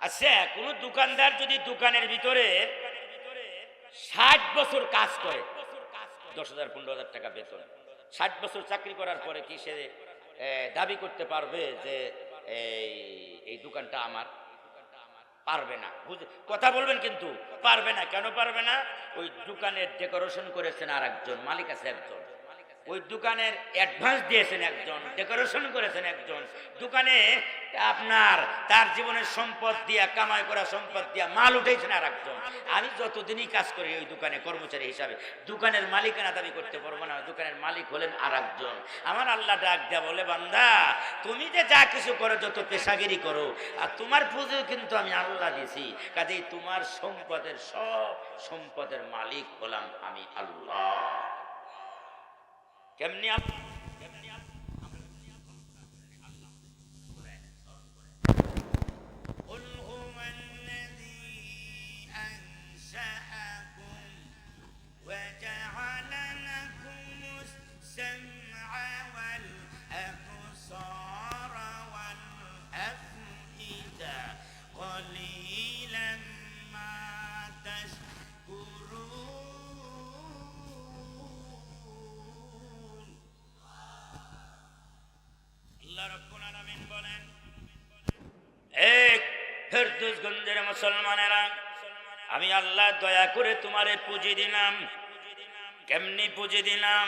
আচ্ছা, কোন দোকানদার যদি দোকানের ভিতরে 60 বছর কাজ করে, 10,000 15,000 টাকা বেতন, 60 বছর চাকরি করার পরে কি সে দাবি করতে পারবে যে এই দোকানটা আমার? পারবে না। কথা বলবেন কিন্তু পারবে না। কেন পারবে না? ওই দোকানের ডেকোরেশন করেছেন আর একজন, মালিক আছে একজন, ওই দোকানের অ্যাডভান্স দিয়েছেন একজন, ডেকোরেশন করেছেন একজন, দোকানে আপনার তার জীবনের সম্পদ দিয়া, কামাই করা সম্পদ দিয়া মাল উঠেছেন আর একজন। আমি যতদিনই কাজ করি ওই দোকানে কর্মচারী হিসাবে, দোকানের মালিকানা দাবি করতে পারবো না। দোকানের মালিক হলেন আর একজন। আমার আল্লাহ ডাক দেয়া বলে, বান্দা তুমি যে যা কিছু করো, যত পেশাগিরি করো, আর তোমার পুজো কিন্তু আমি আল্লাহ দিয়েছি, কাজেই তোমার সম্পদের সব সম্পদের মালিক হলাম আমি আল্লাহ। কেমনি ফেরদৌসগঞ্জের মুসলমানেরা, আমি আল্লাহ দয়া করে তোমারে পুঁজি দিলাম। কেমনি পুঁজি দিলাম?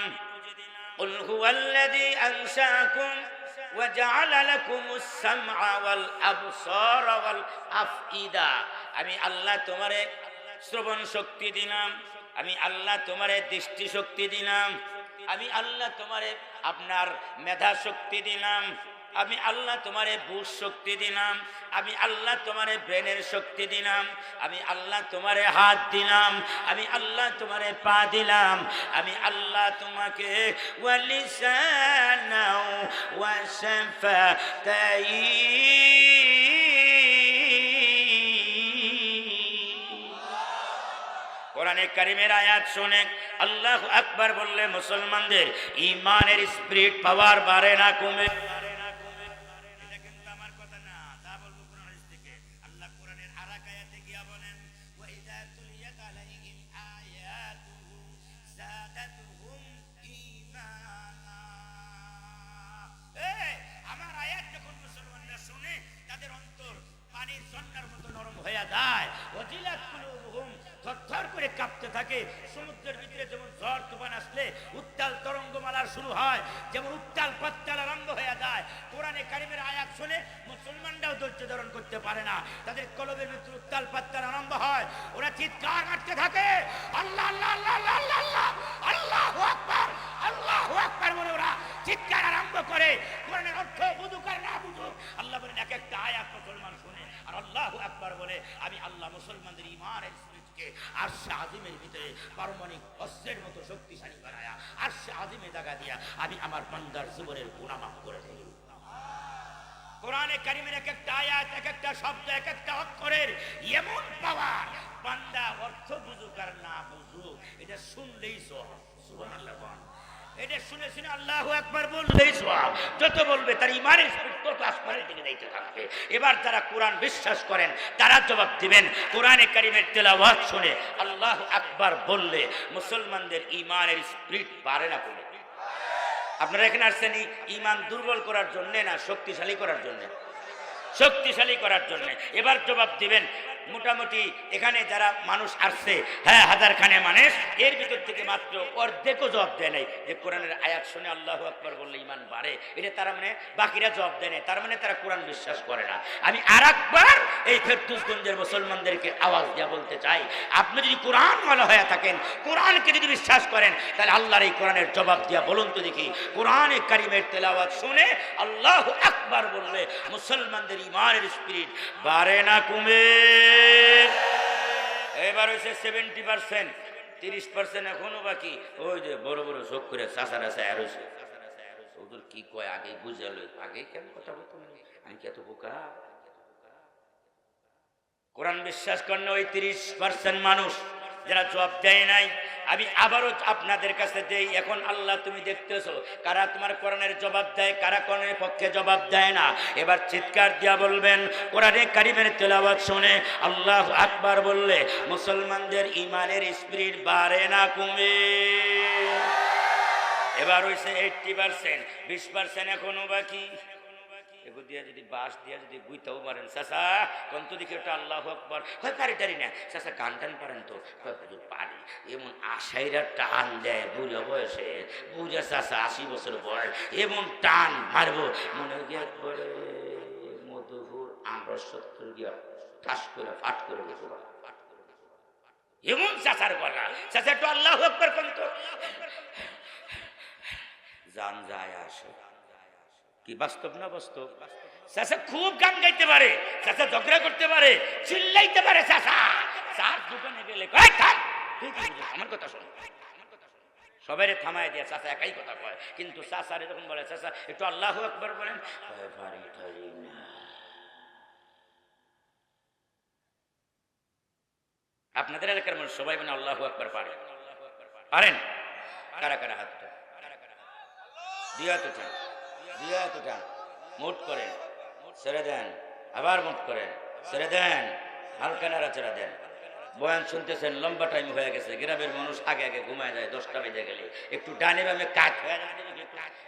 কুল হুয়াল্লাযী আনশাআকুম ওয়া জাআলা লাকুমুস সামআ ওয়াল আবসারা ওয়াল আফইদা। আমি আল্লাহ তোমারে শ্রবণ শক্তি দিলাম, আমি আল্লাহ তোমারে দৃষ্টি শক্তি দিলাম, আমি আল্লাহ তোমারে আপনার মেধা শক্তি দিলাম, আমি আল্লাহ তোমারে বুঝ শক্তি দিলাম, আমি আল্লাহ তোমারে ব্রেনের শক্তি দিলাম, আমি আল্লাহ তোমারে হাত দিলাম, আমি আল্লাহ তোমারে পা দিলাম, আমি আল্লাহ তোমাকে ওয়ালিসানাও ওয়া শাফাতাইন। কোরআনে কারিমের আয়াত শুনে আল্লাহু আকবার বললে মুসলমানদের ঈমানের স্পিরিট পাওয়ার বাড়ে না কমে? কাঁপতে থাকে। সমুদ্রের ভিতরে যেমন ঝড় তুফান আসলে উত্তাল তরঙ্গমালা শুরু হয়, যেমন উত্তাল পাত্তাল আরম্ভ হয়ে যায়, কোরআনে কারিমের আয়াত শুনে মুসলমানরাও ধৈর্য ধারণ করতে পারে না। তাদের কলবের ভিতরে উত্তাল পাত্তাল আরম্ভ হয়, ওরা চিৎকার কাটতে থাকে, আল্লাহ আল্লাহ আল্লাহ আল্লাহ আল্লাহ আল্লাহু আকবার আল্লাহু আকবার বলে ওরা চিৎকার আরম্ভ করে। কোরআনের অর্থ বুঝুক আর না বুঝুক, আল্লাহ বলেন এক একটা আয়াত মুসলমান শুনে আর আল্লাহু আকবার বলে, আমি আল্লাহ মুসলমানদের ঈমানের আরশে আজিমের ভিতরে পারমাণবিক অস্ত্রের মতো শক্তিশালী বানায়া আরশে আজিমে জায়গা দিয়া আমি আমার বান্দার জীবনের গুনাহ মাফ করে দেই। কোরআনে কারিমের এক একটা আয়াত, এক একটা শব্দ, এক একটা অক্ষরের এমন পাওয়ার, বান্দা অর্থ বুঝুক আর না বুঝুক, এটা শুনলেই সুবহানাল্লাহ, এটা শুনে শুনে আল্লাহু আকবার বললেই সওয়াব। যত বলবে তার ঈমানের স্পিরিট তত আসমানের দিকে যাইতে থাকবে। এবার যারা কোরআন বিশ্বাস করেন তারা জবাব দিবেন, কোরআনে কারিমের তেলাওয়াত শুনে আল্লাহু আকবার বললে মুসলমানদের ঈমানের স্পিরিট বাড়ে না কমে? আপনারা এখানে আসছেন ঈমান দুর্বল করার জন্য না শক্তিশালী করার জন্য? শক্তিশালী করার জন্য। এবার জবাব দিবেন, মোটামুটি এখানে যারা মানুষ আসছে, হ্যাঁ হাজারখানে মানুষ, এর ভিতর থেকে মাত্র অর্ধেকও জবাব দেয় নাই যে কোরআনের আয়াত শুনে আল্লাহু আকবার বললে ঈমান বাড়ে। এটা তার মানে বাকিরা জবাব দেয় নাই, তার মানে তারা কোরআন বিশ্বাস করে না। আমি আরেকবার এই ফেরদৌসগঞ্জের মুসলমানদেরকে আওয়াজ দিয়ে বলতে চাই, আপনি যদি কোরআনওয়ালা হয়ে থাকেন, কোরআনকে যদি বিশ্বাস করেন, তাহলে আল্লাহর এই কোরআনের জবাব দিয়া বলুন তো দেখি, কোরআনে কারিমের তেলাওয়াত শুনে আল্লাহু আকবার বললে মুসলমানদের ঈমানের স্পিরিট বাড়ে না কমে? এবার হয়েছে 70%, 30% এখনো বাকি। ওই যে বড় বড় চোখ করে চাষারা চায়ার হয়েছে, ওদের কি কয় আগে বুঝে লই, আগে কেন কথা বলতো, আমি কি এত বোকা? কোরআন বিশ্বাস করেন ওই 30% মানুষ যারা জবাব দেয় নাই, আমি আবারও আপনাদের কাছে দেই, এখন আল্লাহ তুমি দেখতেছো কারা তোমার কোরআনের জবাব দেয়, কারা কোরআনের পক্ষে জবাব দেয় না। এবার চিৎকার দিয়া বলবেন, কোরআনে কারিমের তেলাওয়াত শুনে আল্লাহু আকবার বললে মুসলমানদের ইমানের স্পিরিট বাড়ে না কমে? এবার হইছে 80%, 20% এখনো বাকি। এগুলো দিয়ে যদি বাস দিয়ে যদি গুইতেও পারেন, চাচা কন্ত দিকে ওটা আল্লাহু আকবার হয় পারি টারি না, চাচা গান টান পারেন তো পারি, এমন আশাইরা টান দেয় বুড়ো বয়সে, বুঝে চাচা 80 বছর বয়স, এমন টান মারবো মনে গিয়ে একবারে মধুপুর আমরা 70 গিয়া ঠাস করে ফাট করে দেবো, এমন চাচার গলা। চাচা একটু আল্লাহু আকবার কন্ত, জান যায় আসে কি বাস্তব না বাস্তব? চাচা খুব গান গাইতে পারে, চাচা ঝগড়া করতে পারে, চিল্লাইতে পারে, চাচা চার দোকানে গেলে আমার কথা শোনো, সবাই থামায় দিয়ে চাচা একাই কথা কয়, কিন্তু চাচারে যখন বলে চাচা একটু আল্লাহু আকবার বলেন, আপনাদের এলাকার মানুষ সবাই মানে আল্লাহু আকবার পারে, পারেন? কারা কারা হাতটা দিয়া তো চান, দিয়া তো চান, মুট করেন, ছেড়ে দেন, আবার মুট করেন, ছেড়ে দেন, হালকা নাড়াচাড়া দেন। বয়ান শুনতেছেন, লম্বা টাইম হয়ে গেছে, গ্রামের মানুষ আগে আগে ঘুমায় যায়, 10টা বেজে গেলে একটু ডানে বামে কাত হয়ে যান,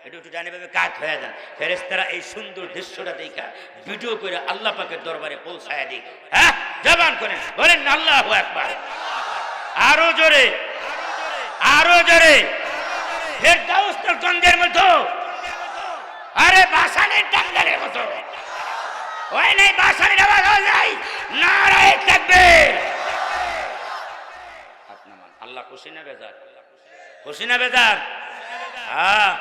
একটু ডানে বামে কাত হয়ে যান। ফেরেশতারা এই সুন্দর দৃশ্যটা দেখা ভিডিও করে আল্লাহ পাকের দরবারে পৌঁছায় দিক। হ্যাঁ, জবান করেন, বলেন আল্লাহু আকবার, আরো জোরে, আরো জোরে। ফেরদাউসের গন্ধের মতো, আরে বাসানের টাঙ্গালের মতো ওই নেই, বাসানের আওয়াজ হয়ে যায়, নারায়ে তাকবীর। আল্লাহ খুশি না বেজার? খুশি না বেজার? হ্যাঁ,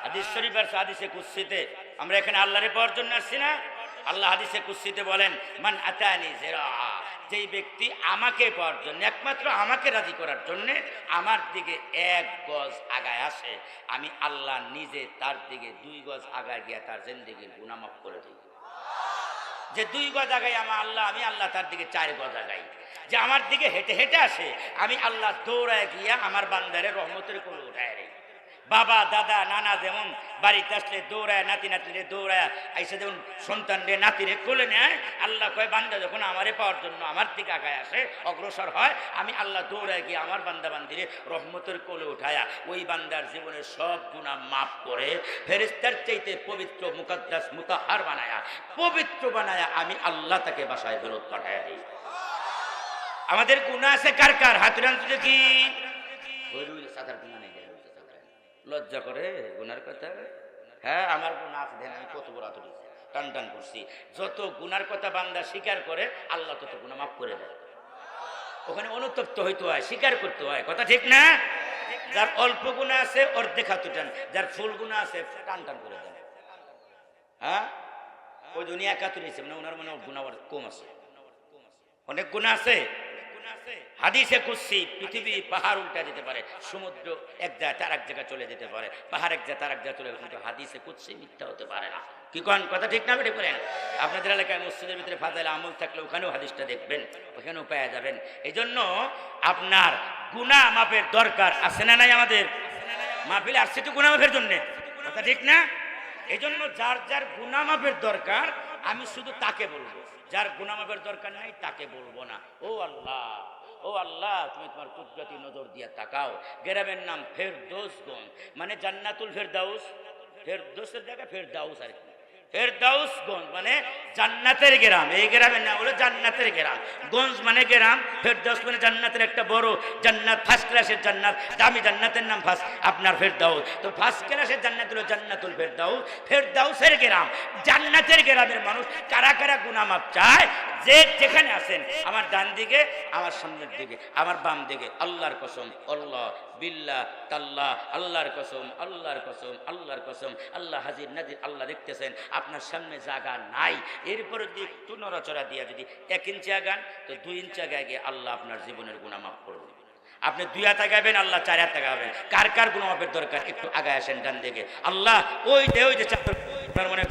হাদিস শরীফ আর হাদিসে কুদসিতে আমরা এখানে আল্লাহরে পাওয়ার জন্য আসছি না? আল্লাহ হাদিসে কুদসিতে বলেন, মান আতানি জিরা, যেই ব্যক্তি আমাকে পাওয়ার জন্য, একমাত্র আমাকে রাজি করার জন্য আমার দিকে 1 গজ আগায় আসে, আমি আল্লাহ নিজে তার দিকে 2 গজ আগায় গিয়া তার জিন্দেগির গুনাহ মাফ করে দিই। যে 2 গজ আগাই আমি আল্লাহ তার দিকে 4 গজ আগাই। যে আমার দিকে হেঁটে হেঁটে আসে, আমি আল্লাহ দৌড়ায় গিয়া আমার বান্দারে রহমতের কোলে উঠায় রে। বাবা দাদা নানা যেমন বাড়িতে আসলে দৌড়ায়, নাতি নাতিরে দৌড়ায় আইসে যেমন সন্তানরে নাতিরে কোলে নেয়, আল্লাহ কয় বান্দা যখন আমারে পাওয়ার জন্য আমার দিকে আগায় আসে, অগ্রসর হয়, আমি আল্লাহ দৌড়ায় গিয়ে আমার বান্দা বান্দিরে রহমতের কোলে উঠায়া ওই বান্দার জীবনের সব গুনাহ মাফ করে ফেরেশতার চাইতে পবিত্র মুকদ্দাস মুতাহহার বানায়া, পবিত্র বানায়া আমি আল্লাহ তাকে বাসায় ফেরত পাঠায় দিই। আমাদের গুনাহ আছে কার কার? হাতুরান তুলে কি সাদার গুনাহ নেই, লজ্জা করে গুনার কথা? হ্যাঁ, আমার গুনাহ আছে, আমি কত বড় হাতুড়ি টান টান করছি। যত গুনার কথা বান্দা স্বীকার করে, আল্লাহ তত গুনাহ মাফ করে দেয়। ওখানে অনুতপ্ত হইতে হয়, স্বীকার করতে হয়, কথা ঠিক না? যার অল্প গুনাহ আছে অর্ধেক হাতু টান, যার ফুল গুনাহ আছে টান টান করে দেন। হ্যাঁ, ওই দুনিয়া কাতুরিছে মানে ওনার মনে গুনাহ কম আছে, অনেক গুনাহ আছে। হাদিসে কুদসি, পৃথিবী পাহাড় উল্টা যেতে পারে, সমুদ্র এক জায়গা তার এক জায়গায় চলে যেতে পারে, পাহাড় এক জায়গা তার এক জায়গায় চলে, কিন্তু হাদিসে কুদসি মিথ্যা হতে পারে না। কি কোন কথা ঠিক না? বেটে করেন। আপনাদের এলাকায় মসজিদের ভিতরে ফাজাইল আমল থাকলে ওখানেও হাদিসটা দেখবেন, ওখানেও পাওয়া যাবেন। এই জন্য আপনার গুনাহ মাফের দরকার আছে না নাই? আমাদের মাহফিলে আসছে তো গুনাহ মাফের জন্য, কথা ঠিক না? এই জন্য যার যার গুনাহ মাফের দরকার আমি শুধু তাকে বলবো, যার গুনাহ মাফের দরকার নাই তাকে বলবো না। ও আল্লাহ, ও আল্লাহ, তুমি তোমার কুদরতি নজর দিয়া তাকাও। গ্রামের নাম ফেরদৌসগঞ্জ, মানে জান্নাতুল ফেরদাউস, ফেরদৌসের জায়গা ফেরদাউস আর কি, ফেরদাউসগঞ্জ মানে জান্নাতের গ্রাম। এই গ্রামের নাম হলো জান্নাতের গ্রাম। গঞ্জ মানে গ্রাম, ফেরদাউস মানে জান্নাতের একটা বড় জান্নাত, ফার্স্ট ক্লাসের জান্নাত, দামি জান্নাতের নাম ফার্স্ট আপনার ফেরদাউস। তো ফার্স্ট ক্লাসের জান্নাত হলো জান্নাতুল ফেরদাউস, ফেরদাউসের গ্রাম, জান্নাতের গ্রামের মানুষ কারা কারা গুনাহ মাফ চায়? যে যেখানে আছেন, আমার ডান দিকে, আমার সামনের দিকে, আমার বাম দিকে, আল্লাহর কসম, আল্লাহ বিল্লাহ তাল্লাহ, আল্লাহর কসম, আল্লাহর কসম, আল্লাহর কসম, আল্লাহ হাজির নাজির, আল্লাহ দেখতেছেন আপনার সামনে জায়গা নাই, এরপরে যদি একটু নড়াচড়া দিয়া যদি 1 ইঞ্চি আগান, তো 2 ইঞ্চি আগায় গিয়ে আল্লাহ আপনার জীবনের গুনাহ মাফ করবে। আপনি 2 হাত আগাবেন, আল্লাহ 4 হাত আগাবেন। কার কার গুনাহ মাফের দরকার? একটু আগায় আসেন ডান দিকে। আল্লাহ ওই যে মনে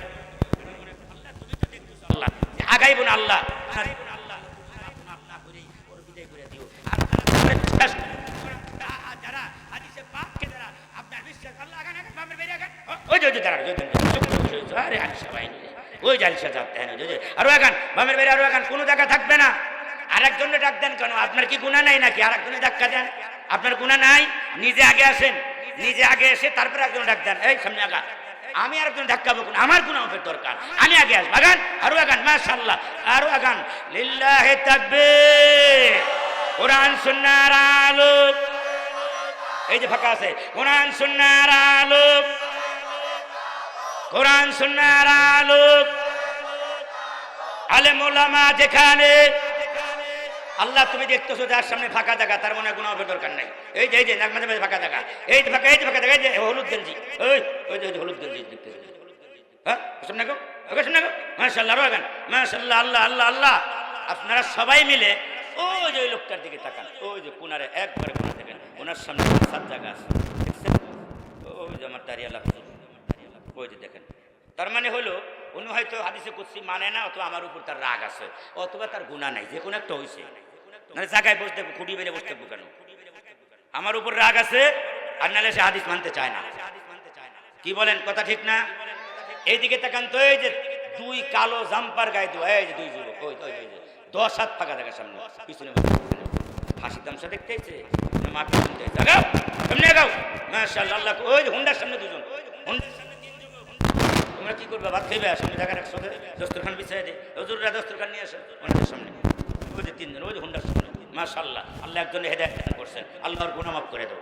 আল্লাহ আগাইব না, আল্লাহ যে দাঁড়ান আরে আলিশা ভাই ওই যে আলিশা যাতে আরো এখান বামের বাইরে আরো এখান কোনো জায়গা থাকবে না। আরেকজনে ডাক দেন কেন? আপনার কি গুনাহ নাই নাকি আরেকজনে ধাক্কা দেন? আপনার গুনাহ নাই? নিজে আগে আসেন, নিজে আগে এসে তারপরে একজন ডাক দেন, এই সামনে আগা। আমি আরেকজন ধাক্কাবো কোন? আমার গুনাহ মাফের দরকার, আমি আগে আসবো। আগান আরো আগান, মাশাআল্লাহ আরো আগান। লিল্লাহি তাকবীর। কোরআন সুন্নাহর আলো, এই যে ফাঁকা আছে, কোরআন সুন্নাহর আলো, কোরআন সুন্নাহর আলো। আলেম ওলামা যেখানে, আল্লাহ তুমি দেখতেছো যার সামনে ফাঁকা জায়গা, তার মনে গুনাহ হবে দরকার নাই। এই যে মাঝে মাঝে ফাঁকা জায়গা, এই যে ফাঁকা, এই যে ফাঁকা জায়গা, এই যে হলুদ গেঞ্জি, ওই যে হলুদ গেঞ্জি দেখতেছো, হ্যাঁ সামনে গো, ওকে সামনে গো, মাশাআল্লাহ রোগান, মাশাআল্লাহ, আল্লাহ আল্লাহ আল্লাহ। আপনারা সবাই মিলে ওই যে ওই লোকটার দিকে তাকান, ওই যে কোনারে একবারে কোনা দেখেন, ওনার সামনে 7 জায়গা আছে, দেখছেন? ওই যে আমার দাঁড়িয়ালা হুজুর, ওই যে দেখেন। তার মানে হলো উনি হয়তো হাদিসে কুদসি মানে না, অথবা আমার উপর তার রাগ আছে, অথবা তার গুনাহ নাই, যে কোনো একটা হইছে। মানে জায়গায় বসতে খুঁটি বেড়ে বসতে কেন? আমার উপর রাগ আছে, আর নাহলে সে হাদিস মানতে চায় না। কি বলেন, কথা ঠিক না? এইদিকে তাকান তো, এই যে 2 কালো জাম্পার গায়ে, এই যে 2 যুবক, ওই 10 হাত ফাঁকা জায়গার সামনে, পিছনে ফাঁসি তামসা দেখতে হয়েছে, মাকে শুনতে হয়েছে। সামনে গাও, মাশাআল্লাহ আল্লাহ। ওই যে হুন্ডার সামনে 2 জন, তোমরা কি করবে? ভাত খাইবে? সামনে জায়গা রাখছো, দস্তরখান বিছাই দে, হুজুররা দস্তরখান নিয়ে আসে ওনাদের সামনে। ওই যে 3 জন, ওই যে হুন্ডার সামনে, মাশাআল্লাহ। আল্লাহ একজনে হেদায়েত দান করছেন, আল্লাহর গুনাহ মাফ করে দাও।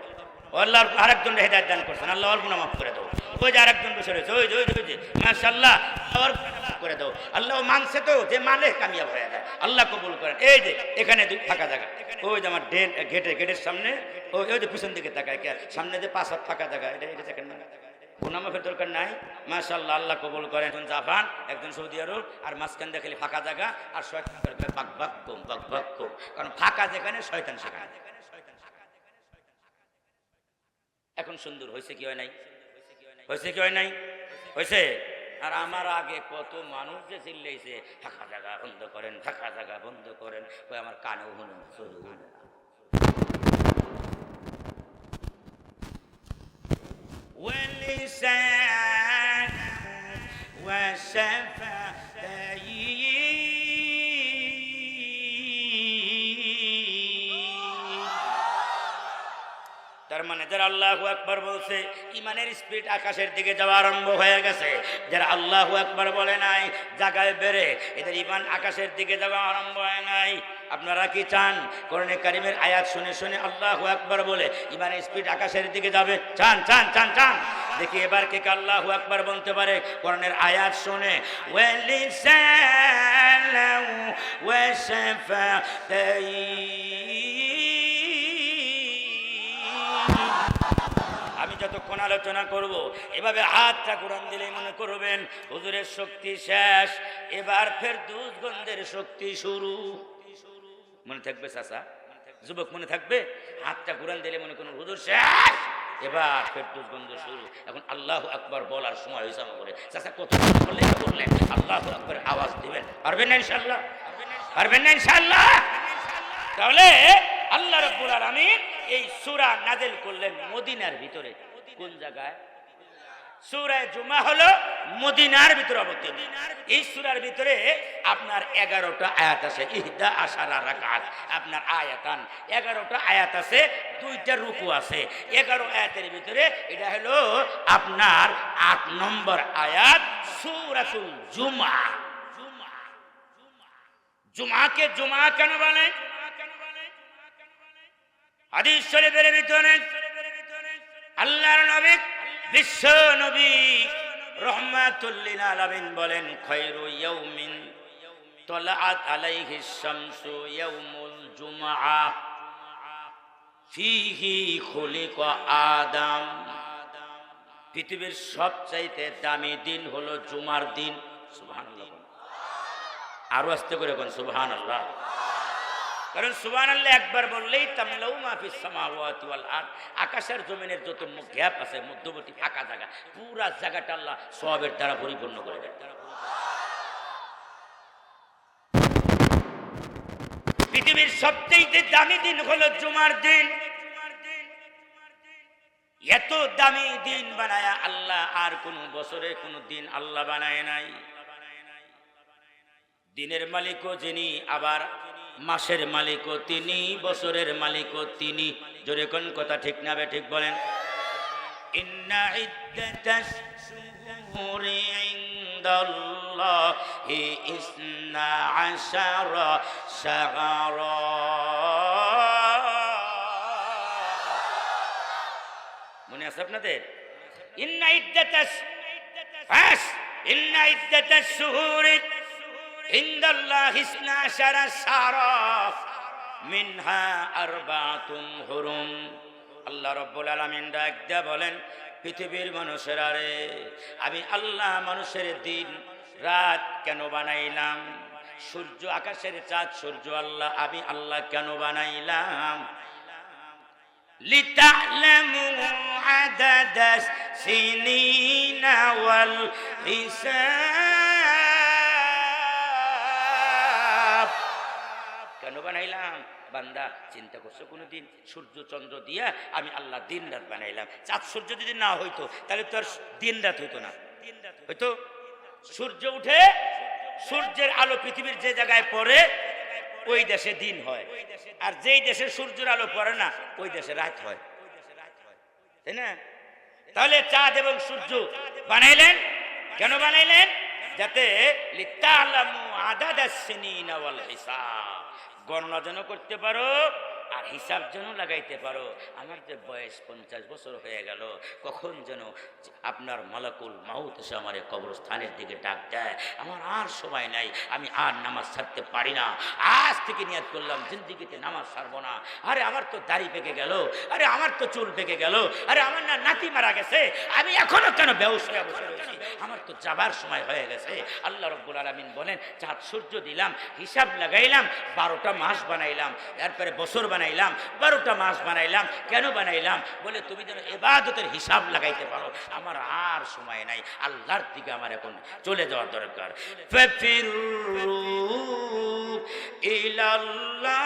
আল্লাহর আরেকজনে হেদায়েত দান করছেন, আল্লাহর গুনাহ মাফ করে দাও। ওই যে আরেকজন বসে রয়েছে, ওই যে মাশাআল্লাহ, আল্লাহর গুনাহ মাফ করে দাও। আল্লাহ মানছে তো, যে মানে কামিয়াব হয়ে যায়, আল্লাহ কবুল করেন। এই যে এখানে 2 ফাঁকা জায়গা, ওই যে আমার গেটের সামনে, ওই যে পিছন দিকে তাকায়, সামনে যে 5 হাত ফাঁকা জায়গা, এটা দেখেন না? গুনাহ মাফের দরকার নাই, মাশাআল্লাহ আল্লাহ কবুল করেন। একজন জাপান, একজন সৌদি আরব, আর মাঝখান দেখলে ফাঁকা জায়গা, আর শয়তান করে বাক বাক কম, বাক বাক কম। কারণ ফাঁকা যেখানে শয়তান সেখানে। এখন সুন্দর হয়েছে কি হয় নাই? হয়েছে কি হয় নাই? হয়েছে। আর আমার আগে কত মানুষ যে চিল্লাইছে, ফাঁকা জায়গা বন্ধ করেন, ফাঁকা জায়গা বন্ধ করেন, ওই আমার কানেও শুনুন, চলুন। واللسان والشفتين। তার মানে যারা আল্লাহু আকবার বলছে, ইমানের স্পিড আকাশের দিকে যাওয়া আরম্ভ হয়ে গেছে। যারা আল্লাহু আকবার বলে নাই, জায়গায় বেড়ে, এদের ইমান আকাশের দিকে যাওয়া আরম্ভ হয় নাই। আপনারা কি চান কোরআনে কারীমের আয়াত শুনে শুনে আল্লাহু আকবার বলে ইমানের স্পিড আকাশের দিকে যাবে? চান চান চান চান? দেখি এবার কে কে আল্লাহু আকবার বলতে পারে কোরআনের আয়াত শুনে। ওয়ালিসানাহু ওয়াশাফাতাইন। আমি যতক্ষণ আলোচনা করব এভাবে হাতটা কোরআন দিলে মনে করবেন হুজুরের শক্তি শেষ, এবার ফেরদৌস গঞ্জের শক্তি শুরু। মনে থাকবে চাচা, যুবক মনে থাকবে? হাতটা কোরআন দিলে মনে করুন হুজুর শেষ, এবার ফেরদৌস গঞ্জ শুরু। এখন আল্লাহু আকবার বলার সময় হয়েছে আমাদের। চাচা কত বললেন আল্লাহু আকবার আওয়াজ দিবেন, পারবেন না ইনশাআল্লাহ? পারবেন না ইনশাআল্লাহ? তাহলে আল্লাহ রাব্বুল আলামিন এই সূরা নাযিল করলেন মদিনার ভিতরে। কোন জায়গায়? সূরা জুমা হলো মদিনার ভিতরে অবতীর্ণ। এই সূরার ভিতরে আপনার 11টা আয়াত আছে, 11 রাকাত। আপনার আয়াতান 11টা আয়াত আছে, 2টা রুকু আছে। 11 আয়াতের ভিতরে এটা হলো আপনার 8 নম্বর আয়াত, সূরাতুল জুমা। জুমাকে জুমা কেন বলে? হাদিস শরীফের ভিতরে আল্লাহর নবী, বিশ্ব নবী রাহমাতুল লিল আলামিন বলেন, খায়রু ইয়াউমিন তালাআত আলাইহিস শামসু ইয়াউমুল জুমআ ফীহি খুলিকা আদম। পৃথিবীর সবচাইতে দামি দিন হলো জুমার দিন। সুবহানাল্লাহ। আরো আস্তে করে বলেন সুবহানাল্লাহ। কারণ সুবহানাল্লাহ একবার বললেই তামলাউ মা ফিস সামাওয়াতি ওয়াল আরদ, আকাশের জমিনের যত গ্যাপ আছে, মধ্যবর্তী ফাঁকা জায়গা, পুরা জায়গাটা আল্লাহ সওয়াবের দ্বারা পরিপূর্ণ করে দেয়। পৃথিবীর সবচেয়ে দামি দিন হলো জুমার দিন। এত দামি দিন বানায়া আল্লাহ আর কোন বছরে কোন দিন আল্লাহ বানায় নাই। দিনের মালিকও যিনি, আবার মাসের মালিকও তিনি, বছরের মালিকও তিনি। জোরে কোন কথা ঠিক না বে ঠিক বলেন? ইন্না ইদ্দাতাশ শুহুরি ইনদাল্লাহি ইসনা আশারা শাহরা। মনে আছে আপনাদের? ইন্না ইদ্দাতাশ শুহুরি ইনদাল্লাহি ইসনা আশারা শাহরা মিনহা আরবাতুন হুরুম। আল্লাহ রাব্বুল আলামিন ডাক দিয়া বলেন, পৃথিবীর মানুষেরা রে, আমি আল্লাহ মানুষের দিন রাত কেন বানাইলাম? সূর্য, আকাশের চাঁদ সূর্য আল্লাহ, আমি আল্লাহ কেন বানাইলাম? লিতা'লামু আদাদাস সিনিনা ওয়াল হিসাব। কেন বানাইলাম? বান্দা চিন্তা করছো কোনদিন? সূর্য চন্দ্র দিয়া আমি আল্লাহ দিন রাত বানাইলাম। চাঁদ সূর্য যদি না হইতো তাহলে তো আর দিন রাত হইতো না, হইতো? সূর্য উঠে, সূর্যের আলো পৃথিবীর যে জায়গায় পড়ে ওই দেশে দিন হয়, আর যেই দেশে সূর্যের আলো পড়ে না ওই দেশে রাত হয়, তাই না? তাহলে চাঁদ এবং সূর্য বানাইলেন, কেন বানাইলেন? যাতে লিতা'লামু আদাদাস সিনিনা ওয়াল হিসাব, গণনা যেন করতে পারো আর হিসাব যেন লাগাইতে পারো। আমার যে বয়স 50 বছর হয়ে গেল, কখন যেন আপনার মালাকুল মাউত এসে আমার কবরস্থানের দিকে ডাক দেয়, আমার আর সময় নাই, আমি আর নামাজ ছাড়তে পারি না। আজ থেকে নিয়ত করলাম জিন্দিগিতে নামাজ ছাড়বো না। আরে আমার তো দাড়ি পেকে গেল, আরে আমার তো চুল পেকে গেল, আরে আমার না নাতি মারা গেছে, আমি এখনো কেন বেহুশ হয়ে বসে রয়েছি? আমার তো যাবার সময় হয়ে গেছে। আল্লাহ রাব্বুল আলামিন বলেন, চাঁদ সূর্য দিলাম, হিসাব লাগাইলাম, 12টা মাস বানাইলাম, এরপরে বছর বানাইলাম, 12টা মাস বানাইলাম। কেন বানাইলাম? বলে তুমি যেন ইবাদতের হিসাব লাগাইতে পারো। আমার আর সময় নাই, আল্লাহর দিকে আমার এখন চলে যাওয়া দরকার। ফাফিরু ইলাল্লাহ,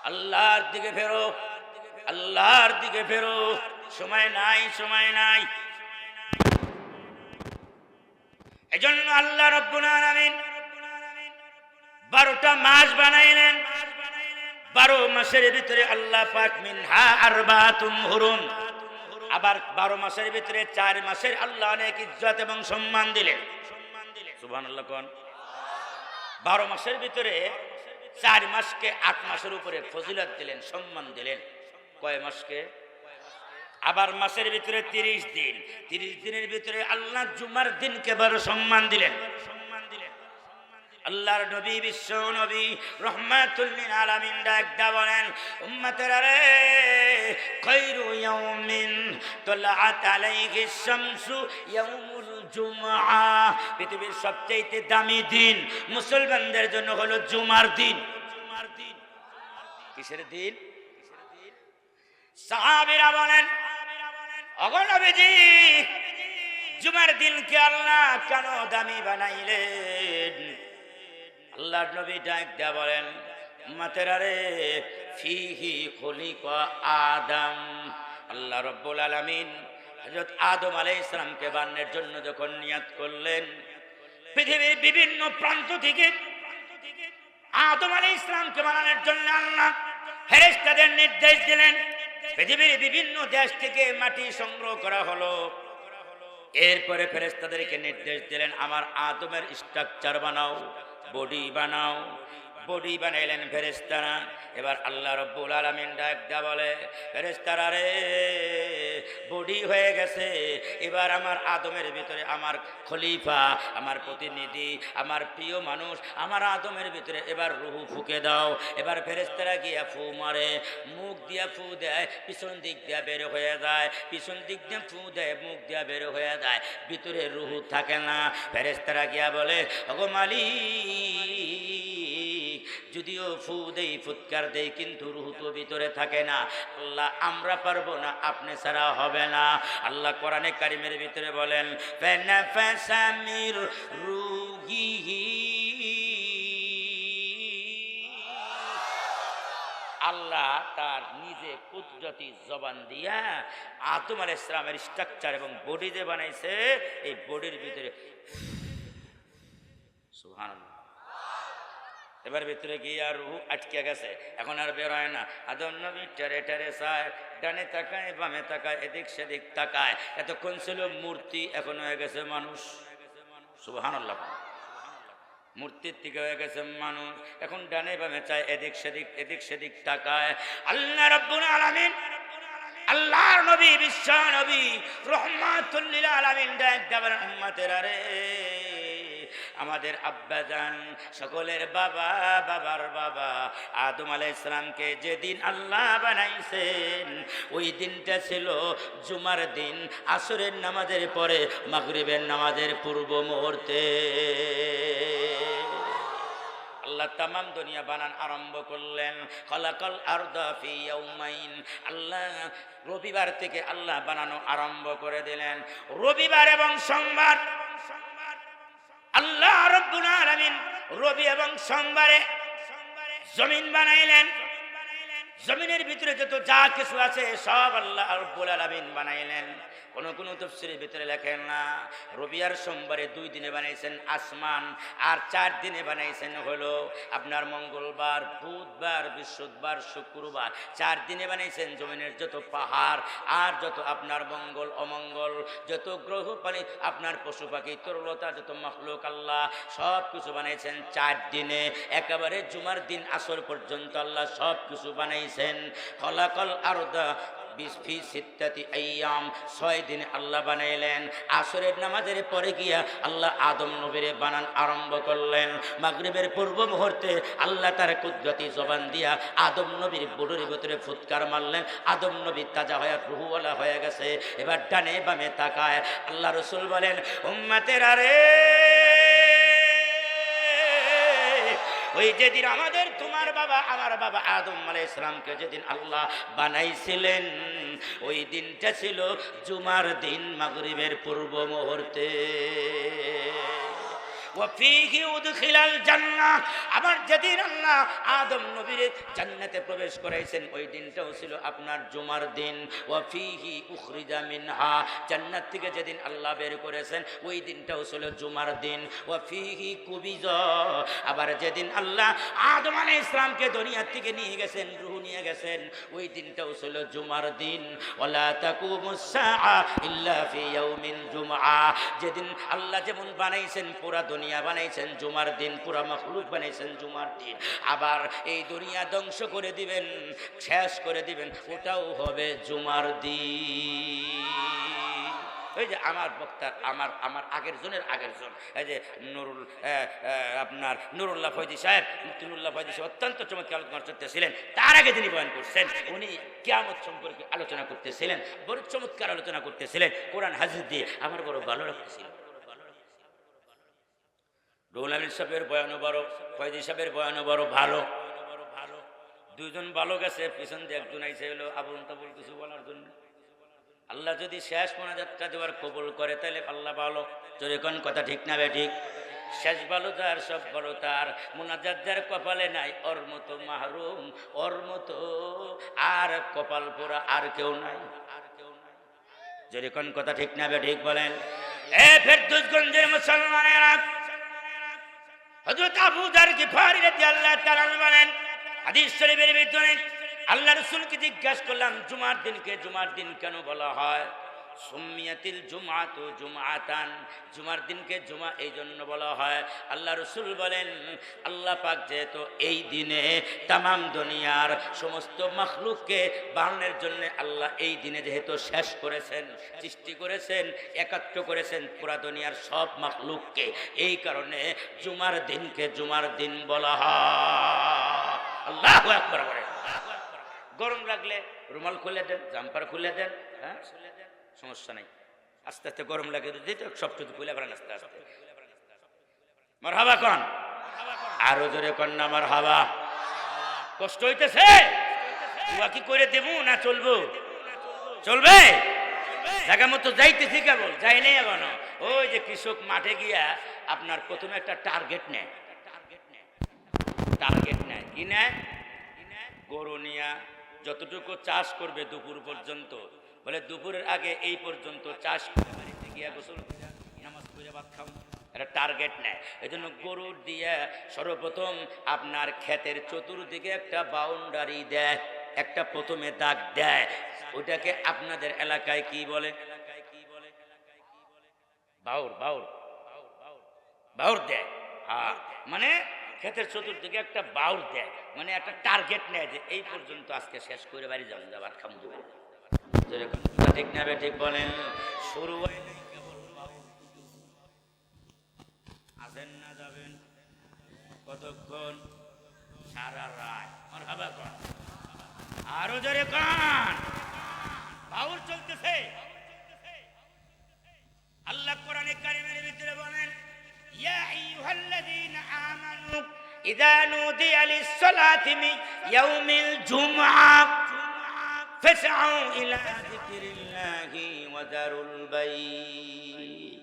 আল্লাহর দিকে ফেরো, আল্লাহর দিকে ফেরো। সময় নাই, সময় নাই। এজন্য আল্লাহ রাব্বুল আলামিন 12টা মাস বানাইলেন। 12 মাসের ভিতরে আল্লাহ পাক মিনহা আরবাতুন হুরুম, আবার 12 মাসের ভিতরে 4 মাসের আল্লাহ অনেক ইজ্জত এবং সম্মান দিলেন। সুবহানাল্লাহ কোন? 12 মাসের ভিতরে 4 মাসকে 8 মাসের উপরে ফজিলত দিলেন, সম্মান দিলেন। কয় মাসকে? আবার মাসের ভিতরে 30 দিন, 30 দিনের ভিতরে আল্লাহ জুমার দিনকে বড় সম্মান দিলেন। আল্লাহর নবী, বিশ্ব নবী রাহমাতুল লিল আলামিন ডাক দা বলেন, উম্মতেরা রে, খায়রু ইয়াউমিন তালাআত আলাইহি শামসু ইয়াউমুল জুমআ, পৃথিবীর সবচেয়ে দামি দিন মুসলমানদের জন্য হলো জুমার দিন। কিসের দিন? সাহাবীরা বলেন, ওগো নবীজি, জুমার দিনকে আল্লাহ কেন দামি বানাইলেন? আল্লাহর নবী ডাক দিয়া বলেন, উম্মতেরা রে, ফিহি খুলিকা আদম। আল্লাহ রাব্বুল আলামিন হযরত আদম আলাইহিস সালামকে বানানোর জন্য যখন নিয়ত করলেন, পৃথিবীর বিভিন্ন প্রান্ত থেকে আদম আলাইহিস সালামকে বানানোর জন্য আল্লাহ ফেরেশতাদের নির্দেশ দিলেন। পৃথিবীর বিভিন্ন দেশ থেকে মাটি সংগ্রহ করা হলো। এরপরে ফেরেশতাদেরকে নির্দেশ দিলেন, আমার আদমের স্ট্রাকচার বানাও, বডি বানাও। বডি বানাইলেন ফেরেশতারা। এবার আল্লাহ রাব্বুল আলামিন ডাক দিয়া বলে, ফেরেশতারা রে, বডি হয়ে গেছে, এবার আমার আদমের ভিতরে আমার খলিফা, আমার প্রতিনিধি, আমার প্রিয় মানুষ, আমার আদমের ভিতরে এবার রূহ ফুঁকে দাও। এবার ফেরেশতারা গিয়া ফু মারে, মুখ দিয়া ফু দেয়, পিছন দিক দিয়া বের হয়ে যায়, পিছন দিক দিয়ে ফু দেয়, মুখ দিয়া বের হয়ে যায়, ভিতরে রূহ থাকে না। ফেরেশতারা গিয়া বলে, ওগো মালিক, যদিও ফু দেই, ফুৎকার দেই, কিন্তু রূহ তো ভিতরে থাকে না। আল্লাহ, আমরা পারবো না, আপনি ছাড়া হবে না। আল্লাহ কোরআনে কারিমের ভিতরে বলেন, ফানাফাসা মির রূহিহি, আল্লাহ তার নিজে কুদরতি জবান দিয়া আদম আলাইহিস সালামের স্ট্রাকচার এবং বডি যে বানাইছে, এই বডির ভিতরে সুবহানাল্লাহ, এবার ভিতরে গিয়ে আর রূহ আটকে গেছে, এখন আর বের হয় না। আদম নবী টেরে টেরে চায়, ডানে তাকায় বামে তাকায় এদিক সেদিক তাকায়। এতক্ষণ ছিল মূর্তি, এখন হয়ে গেছে মানুষ। সুবহানাল্লাহ, মূর্তির থেকে হয়ে গেছে মানুষ, এখন ডানে বামে চায় এদিক সেদিক তাকায়। আল্লাহ রাব্বুল আলামিন, আল্লাহর নবী, বিশ্ব নবী রহমাতুল লিল আলামিন ডাক দেবেন, উম্মতেরা রে, আমাদের আব্বাজান, সকলের বাবা, বাবার বাবা আদম আলাইহিস সালামকে যেদিন আল্লাহ বানাইছেন, ওই দিনটা ছিল জুমার দিন, আসরের নামাজের পরে মাগরিবের নামাজের পূর্ব মুহূর্তে আল্লাহ তামাম দুনিয়া বানান আরম্ভ করলেন। খলাকাল আরদা ফি ইয়াউমাইন, আল্লাহ রবিবার থেকে আল্লাহ বানানো আরম্ভ করে দিলেন। রবিবার এবং সোমবার আল্লাহ রাব্বুল আলামিন রবি এবং সোমবারে জমিন বানাইলেন। জমিনের ভিতরে যত যা কিছু আছে সব আল্লাহ রাব্বুল আলামিন বানাইলেন। কোন তাফসীরের ভিতরে লেখেন না, রবি আর সোমবারে 2 দিনে বানাইছেন আসমান, আর 4 দিনে বানাইছেন হলো আপনার মঙ্গলবার, বুধবার, বৃহস্পতিবার, শুক্রবার। 4 দিনে বানাইছেন জমিনের যত পাহাড় আর যত আপনার মঙ্গল অমঙ্গল, যত গ্রহ পানি, আপনার পশু পাখি, তরলতা, যত মাখলুক আল্লাহ সব কিছু বানাইছেন 4 দিনে। একেবারে জুমার দিন আসর পর্যন্ত আল্লাহ সব কিছু বানাইছেন। খলাকাল আরদা বিসফি সিত্তাতি আইয়াম, 6 দিনে আল্লাহ বানাইলেন। আসরের নামাজের পরে গিয়া আল্লাহ আদম নবীরে বানান আরম্ভ করলেন। মাগরিবের পূর্ব মুহূর্তে আল্লাহ তার কুদরতি জবান দিয়া আদম নবীর বুড়োর ভিতরে ফুৎকার মারলেন। আদম নবী তাজা হয়ে রুহুওয়ালা হয়ে গেছে। এবার ডানে বামে তাকায় আল্লাহ রাসূল বলেন, উম্মতেরা রে, ওই যেদিন আমাদের তোমার বাবা আমার বাবা আদম আলাইহিস সালামকে যেদিন আল্লাহ বানাইছিলেন, ওই দিনটা ছিল জুমার দিন, মাগরিবের পূর্ব মুহূর্তে। ওয়াফিহি উদখিলাল জান্নাহ, আবার যেদিন আল্লাহ আদম নবীরে জান্নাতে প্রবেশ করাইছেন, ওই দিনটাও ছিল আপনার জুমার দিন। ওয়াফিহি উখরিজা মিনহা, জান্নাত থেকে যেদিন আল্লাহ বের করেছেন, ওই দিনটাও ছিল জুমার দিন। ওয়াফিহি কুবিজা, আবার যেদিন আল্লাহ আদম আলাইহিস সালামকে দুনিয়া থেকে নিয়ে গেছেন, রূহ নিয়ে গেছেন, ওই দিনটাও ছিল জুমার দিন। ওয়ালা তাকুমুস সাআ ইল্লা ফি ইয়াউমিন জুমআ, যেদিন আল্লাহ যেমন বানাইছেন পুরা দুনিয়া বানাইছেন জুমার দিন, পুরা মাখলুক বানাইছেন জুমার দিন, আবার এই দুনিয়া ধ্বংস করে দিবেন, শেষ করে দিবেন, ওটাও হবে জুমার দিন। ওই যে আমার বক্তার আমার আগের জন, এই যে আপনার নুরুল্লাহ ফয়জি সাহেব, নুরুল্লাহ ফয়জি সাহেব অত্যন্ত চমৎকার আলোচনা করতেছিলেন। তার আগে যিনি বয়ান করছেন, উনি কিয়ামত সম্পর্কে আলোচনা করতেছিলেন, বড় চমৎকার আলোচনা করতেছিলেন, কোরআন হাদিস দিয়ে আমার বড় ভালো লাগতেছিল। রুহুল আমিন সাহেবের বয়ানও বড়, ফয়জি সাহেবের বয়ানও বড় ভালো। দুইজন ভালো গেছে, পিছন দিয়ে একজন আইসে হলো আবুল তাবুল কিছু বলার জন্য। আল্লাহ যদি শেষ মোনাজাতটা দেওয়ার কবুল করে, তাহলে আল্লাহ ভালো। যদি কোন কথা ঠিক না বে ঠিক, শেষ ভালো যার, সব ভালো তার। মোনাজাত যার কপালে নাই, ওর মতো মাহরুম, ওর মতো আর কপাল পোড়া আর কেউ নাই। যদি কোন কথা ঠিক না বে ঠিক বলেন। এ ফেরদৌসগঞ্জের মুসলমানেরা, হযরত আবু যার গিফারী রাদিয়াল্লাহু তাআলা বলেন, হাদিস শরীফের ভিতরে আল্লাহ রাসূলকে জিজ্ঞাসা করলাম, জুমার দিনকে জুমার দিন কেন বলা হয়? সুম্মিয়াতিল জুমআতু জুমআতান, জুমার দিনকে জুমা এই জন্য বলা হয়। আল্লাহ রাসূল বলেন, আল্লাহ পাক যেহেতু এই দিনে তামাম দুনিয়ার সমস্ত মাখলুককে বানানোর জন্য আল্লাহ এই দিনে যেহেতু শেষ করেছেন, সৃষ্টি করেছেন, একাত্ম করেছেন পুরা দুনিয়ার সব মাখলুককে, এই কারণে জুমার দিনকে জুমার দিন বলা হয়। আল্লাহু আকবার বলেন। গরম লাগলে রুমাল খুলে দেন, জাম্পার খুলে দেন, হ্যাঁ সমস্যা নাই। আস্তে আস্তে গরম লাগে দিতে সব কিছু খুলে ফেলেন আস্তে আস্তে। মারহাবা কোন, আরো জোরে কোন না মারহাবা। কষ্ট হইতেছে, তুয়া কি করে দেবো না চলবো? চলবে, জায়গা মতো যাইতেছি, কেবল যাই নেই এখনো। ওই যে কৃষক মাঠে গিয়া আপনার প্রথমে একটা টার্গেট নেয়, কি নেয়? গরু নিয়া যতটুকু চাষ করবে দুপুর পর্যন্ত, বলে দুপুরের আগে এই পর্যন্ত চাষ করে বাড়িতে গিয়া গোসল করে নামাজ পড়ে ভাত খাও, একটা টার্গেট নেয়। এই জন্য গরু দিয়ে সর্বপ্রথম আপনার ক্ষেতের চতুর্দিকে একটা বাউন্ডারি দেয়, একটা প্রথমে দাগ দেয়। ওইটাকে আপনাদের এলাকায় কি বলে? বাউর। বাউর বাউর দেয়। হ্যাঁ, মানে ক্ষেতের চতুর্দিকে একটা বাউর দেয়, মানে একটা টার্গেট নেয় যে এই পর্যন্ত আজকে শেষ করে বাড়ি যাবেন, যাবার খাম দেবে। ঠিক না বে ঠিক বলেন? শুরু হয় নাই কেবল আসেন না যাবেন কতক্ষণ? সারা রাত। মারহাবা কন, আরো জোরে কন। বাউর চলতেছে। আল্লাহ কোরআনে কারিমের ভিতরে বলেন, ইয়া আইয়ুহাল্লাযীনা আমানু ইযা নুদিয়া লিস-সালাতি মিন ইয়াউমিল জুমআহ ফাসআউ ইলা যিকরিল্লাহি ওয়া যারুল বাই',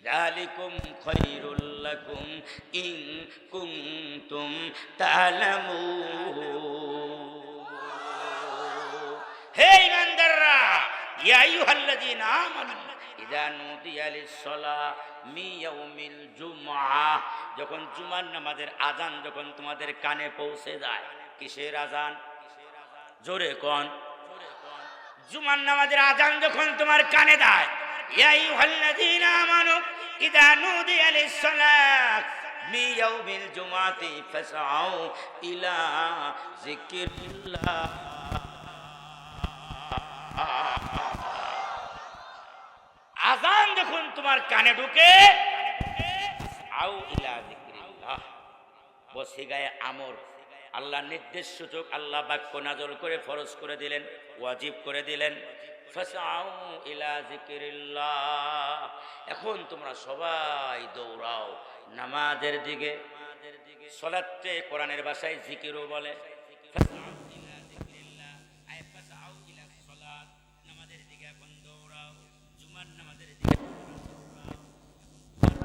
যালিকুম খায়রুল লাকুম ইন কুনতুম তা'লামুন। হে ঈমানদাররা, ইয়া আইয়ুহাল্লাযীনা আমানু ইযা নুদিয়া লিস-সালাতি মিন ইয়াউমিল জুমআহ, যখন জুমার নামাজের আজান যখন তোমাদের কানে পৌঁছে যায়। কিসের আজান? জোরে কোন। জুমার নামাজের আজান যখন তোমার কানে দেয়, ইয়া আইয়ুহাল্লাযীনা আমানু ইযা নুদিয়া লিস-সালাতি মিন ইয়াউমিল জুমআতি ফাসআউ ইলা যিকরিল্লাহ। আজান যখন তোমার কানে ঢুকে, আউ ইলা যিকরিল্লাহ, বসিগায়ে আমর, আল্লাহ নির্দেশ সূচক আল্লাহ বাক্য নাযিল করে ফরজ করে দিলেন, ওয়াজিব করে দিলেন। ফাসআউ ইলা যিকরিল্লাহ, এখন তোমরা সবাই দৌড়াও নামাজের দিকে। সালাতে কোরআনের ভাষায় জিকিরও বলে। ফাসআউ ইলা যিকরিল্লাহ, আই ফাসআউ ইলা সালাত, নামাজের দিকে এখন দৌড়াও, জুমার নামাজের দিকে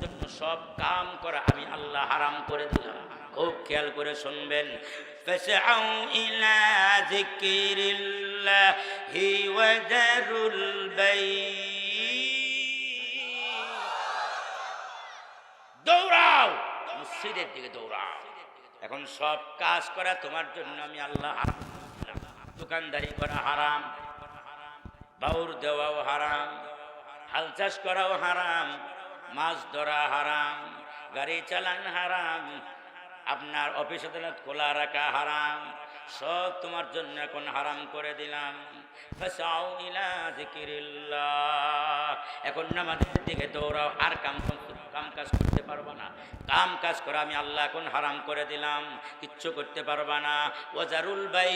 জন্য সব কাম করা আমি আল্লাহ হারাম করে দিলাম। খুব খেয়াল করে শুনবেন। ফাসআউ ইলা যিকরিল্লাহি ওয়া যারুল বাই', দৌড়াও মসজিদের দিকে দৌড়াও। এখন সব কাজ করা তোমার জন্য আমি আল্লাহ হারাম করলাম। দোকানদারি করা হারাম, বাউর দেওয়াও হারাম, হাল চাষ করাও হারাম, মাছ ধরা হারাম, গাড়ি চালান হারাম, আপনার অফিস আদালত খোলা রাখা হারাম, সব তোমার জন্য এখন হারাম করে দিলাম। ফাসআউ ইলা যিকরিল্লাহ, এখন নামাজের দিকে দৌড়াও। আর কাম কাজ করতে পারবা না, কাম কাজ করা আমি আল্লাহ এখন হারাম করে দিলাম, কিচ্ছু করতে পারবা না। ওয়াজারুল বাই,